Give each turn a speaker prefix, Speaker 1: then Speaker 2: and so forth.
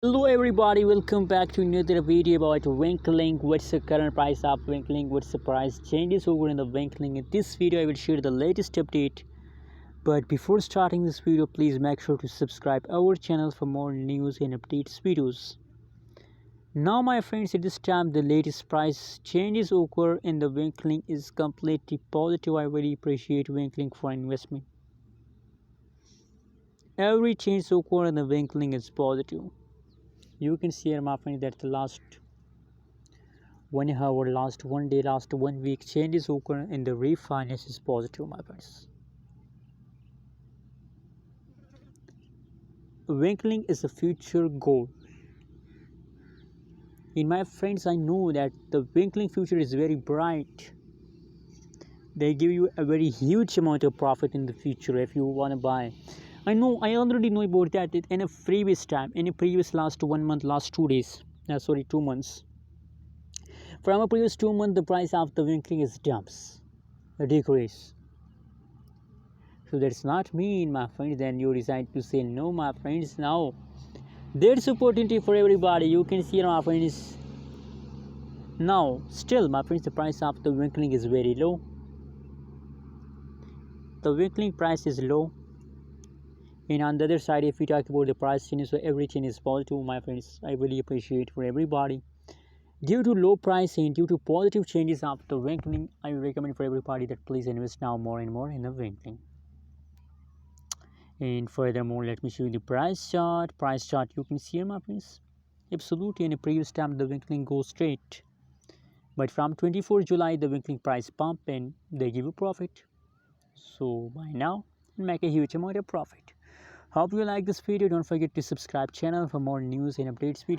Speaker 1: Hello everybody, welcome back to another video about Winklink. What's the current price of Winklink? What's the price changes over in the Winklink? In this video I will share the latest update. But before starting this video, please make sure to subscribe our channel for more news and updates videos. Now my friends, at this time the latest price changes occur in the Winklink is completely positive. I really appreciate Winklink for investment. Every change occur in the Winklink is positive. You can see here my friend that the last 1 hour, last 1 day, last 1 week changes occur in the refinance is positive, my friends. Winklink is a future goal. In my friends, I know that the Winklink future is very bright. They give you a very huge amount of profit in the future if you want to buy. I already know about that in a previous time, in a previous last 1 month, last 2 days, 2 months. From a previous 2 months, the price of the Winklink is dumps, a decrease. So that's not mean, my friends, then you decide to say no, my friends. Now there's opportunity for everybody. You can see, my friends. Now still, my friends, the price of the Winklink is very low. The Winklink price is low. And on the other side, if we talk about the price change, so everything is positive, my friends. I really appreciate for everybody. Due to low price and due to positive changes of the Winklink, I recommend for everybody that please invest now more and more in the Winklink. And furthermore, let me show you the price chart. You can see here, my friends. Absolutely, in a previous time the Winklink goes straight, but from 24 July the Winklink price pump and they give you profit. So buy now and make a huge amount of profit. Hope you like this video. Don't forget to subscribe channel for more news and updates videos.